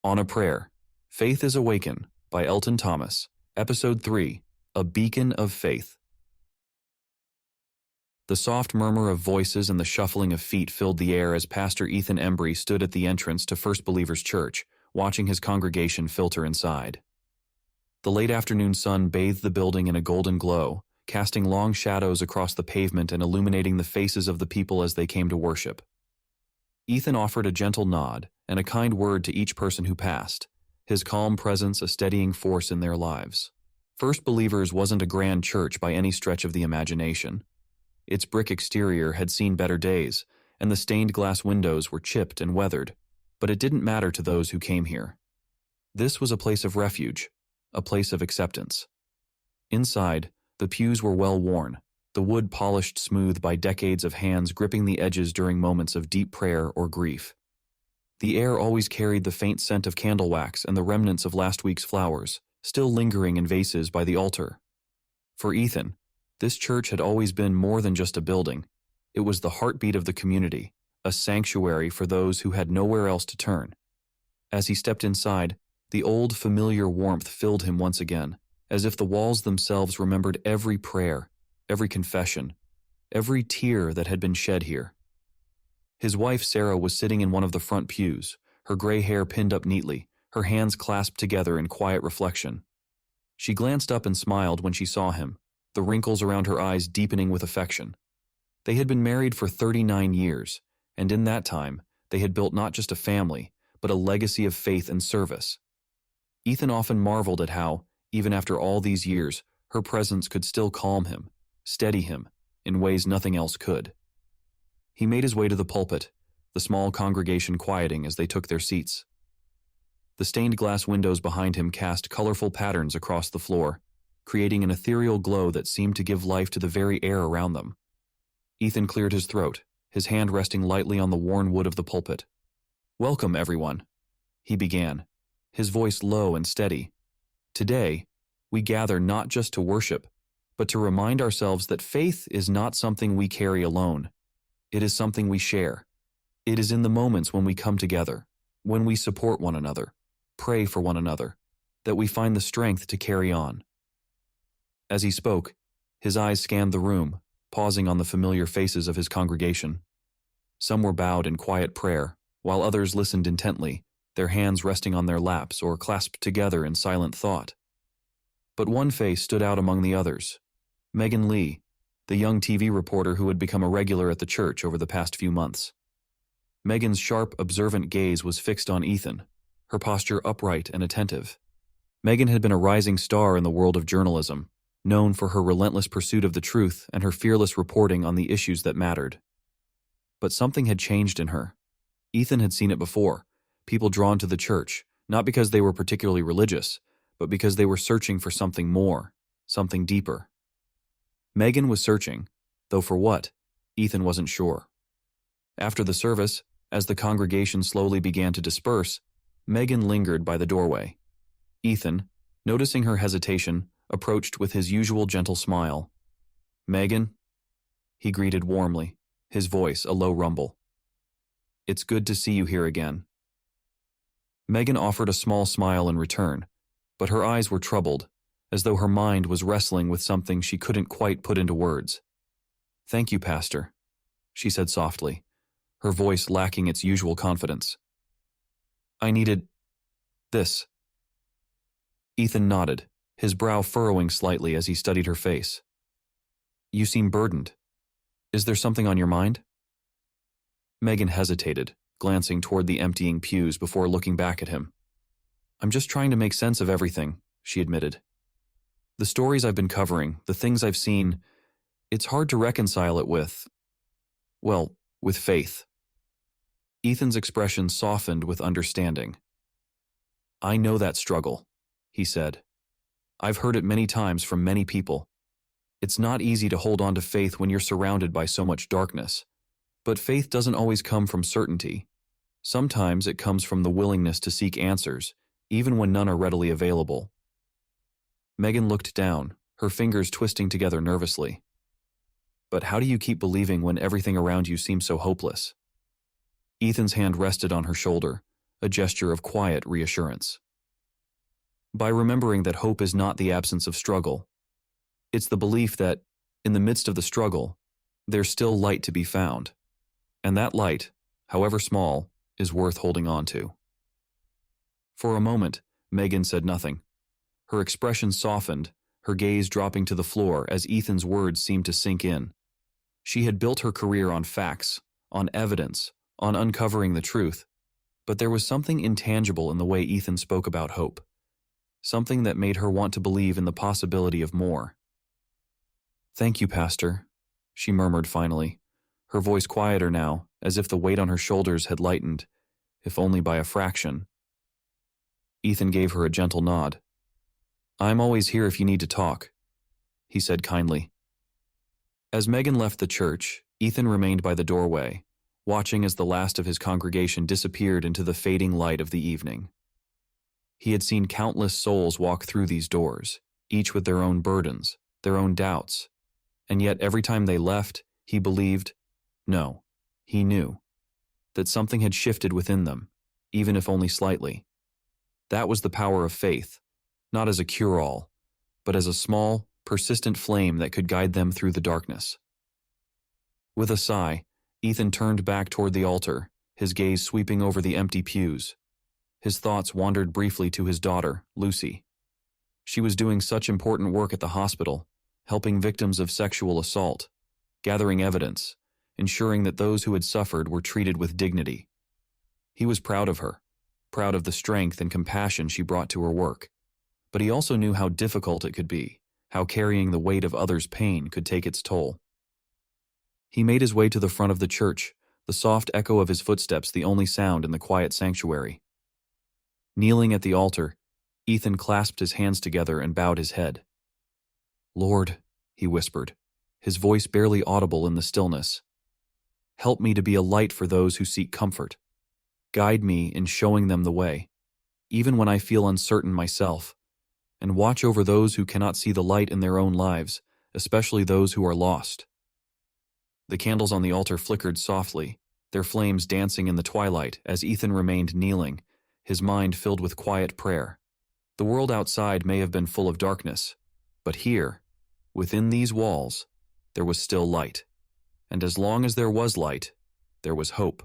On a Prayer. Faith is Awaken by Elton Thomas. Episode 3. A Beacon of Faith. The soft murmur of voices and the shuffling of feet filled the air as Pastor Ethan Embree stood at the entrance to First Believers Church, watching his congregation filter inside. The late afternoon sun bathed the building in a golden glow, casting long shadows across the pavement and illuminating the faces of the people as they came to worship. Ethan offered a gentle nod and a kind word to each person who passed, his calm presence a steadying force in their lives. First Believers wasn't a grand church by any stretch of the imagination. Its brick exterior had seen better days, and the stained glass windows were chipped and weathered, but it didn't matter to those who came here. This was a place of refuge, a place of acceptance. Inside, the pews were well worn, the wood polished smooth by decades of hands gripping the edges during moments of deep prayer or grief. The air always carried the faint scent of candle wax and the remnants of last week's flowers, still lingering in vases by the altar. For Ethan, this church had always been more than just a building. It was the heartbeat of the community, a sanctuary for those who had nowhere else to turn. As he stepped inside, the old familiar warmth filled him once again, as if the walls themselves remembered every prayer, every confession, every tear that had been shed here. His wife Sarah was sitting in one of the front pews, her gray hair pinned up neatly, her hands clasped together in quiet reflection. She glanced up and smiled when she saw him, the wrinkles around her eyes deepening with affection. They had been married for 39 years, and in that time, they had built not just a family, but a legacy of faith and service. Ethan often marveled at how, even after all these years, her presence could still calm him, steady him, in ways nothing else could. He made his way to the pulpit, the small congregation quieting as they took their seats. The stained glass windows behind him cast colorful patterns across the floor, creating an ethereal glow that seemed to give life to the very air around them. Ethan cleared his throat, his hand resting lightly on the worn wood of the pulpit. "Welcome, everyone," he began, his voice low and steady. "Today, we gather not just to worship, but to remind ourselves that faith is not something we carry alone. It is something we share. It is in the moments when we come together, when we support one another, pray for one another, that we find the strength to carry on." As he spoke, his eyes scanned the room, pausing on the familiar faces of his congregation. Some were bowed in quiet prayer, while others listened intently, their hands resting on their laps or clasped together in silent thought. But one face stood out among the others. Megan Lee, the young TV reporter who had become a regular at the church over the past few months. Megan's sharp, observant gaze was fixed on Ethan, her posture upright and attentive. Megan had been a rising star in the world of journalism, known for her relentless pursuit of the truth and her fearless reporting on the issues that mattered. But something had changed in her. Ethan had seen it before, people drawn to the church, not because they were particularly religious, but because they were searching for something more, something deeper. Megan was searching, though for what, Ethan wasn't sure. After the service, as the congregation slowly began to disperse, Megan lingered by the doorway. Ethan, noticing her hesitation, approached with his usual gentle smile. "Megan?" he greeted warmly, his voice a low rumble. "It's good to see you here again." Megan offered a small smile in return, but her eyes were troubled, as though her mind was wrestling with something she couldn't quite put into words. "Thank you, Pastor," she said softly, her voice lacking its usual confidence. "I needed this." Ethan nodded, his brow furrowing slightly as he studied her face. "You seem burdened. Is there something on your mind?" Megan hesitated, glancing toward the emptying pews before looking back at him. "I'm just trying to make sense of everything," she admitted. "The stories I've been covering, the things I've seen, it's hard to reconcile it with faith." Ethan's expression softened with understanding. "I know that struggle," he said. "I've heard it many times from many people. It's not easy to hold on to faith when you're surrounded by so much darkness. But faith doesn't always come from certainty. Sometimes it comes from the willingness to seek answers, even when none are readily available." Megan looked down, her fingers twisting together nervously. "But how do you keep believing when everything around you seems so hopeless?" Ethan's hand rested on her shoulder, a gesture of quiet reassurance. By remembering that hope is not the absence of struggle, it's the belief that, in the midst of the struggle, there's still light to be found. And that light, however small, is worth holding on to. For a moment, Megan said nothing. Her expression softened, her gaze dropping to the floor as Ethan's words seemed to sink in. She had built her career on facts, on evidence, on uncovering the truth. But there was something intangible in the way Ethan spoke about hope. Something that made her want to believe in the possibility of more. "Thank you, Pastor," she murmured finally, her voice quieter now, as if the weight on her shoulders had lightened, if only by a fraction. Ethan gave her a gentle nod. "I'm always here if you need to talk," he said kindly. As Megan left the church, Ethan remained by the doorway, watching as the last of his congregation disappeared into the fading light of the evening. He had seen countless souls walk through these doors, each with their own burdens, their own doubts, and yet every time they left, he believed, no, he knew, that something had shifted within them, even if only slightly. That was the power of faith, not as a cure-all, but as a small, persistent flame that could guide them through the darkness. With a sigh, Ethan turned back toward the altar, his gaze sweeping over the empty pews. His thoughts wandered briefly to his daughter, Lucy. She was doing such important work at the hospital, helping victims of sexual assault, gathering evidence, ensuring that those who had suffered were treated with dignity. He was proud of her, proud of the strength and compassion she brought to her work. But he also knew how difficult it could be, how carrying the weight of others' pain could take its toll. He made his way to the front of the church, the soft echo of his footsteps the only sound in the quiet sanctuary. Kneeling at the altar, Ethan clasped his hands together and bowed his head. "Lord," he whispered, his voice barely audible in the stillness, "help me to be a light for those who seek comfort. Guide me in showing them the way, even when I feel uncertain myself, and watch over those who cannot see the light in their own lives, especially those who are lost." The candles on the altar flickered softly, their flames dancing in the twilight as Ethan remained kneeling, his mind filled with quiet prayer. The world outside may have been full of darkness, but here, within these walls, there was still light. And as long as there was light, there was hope.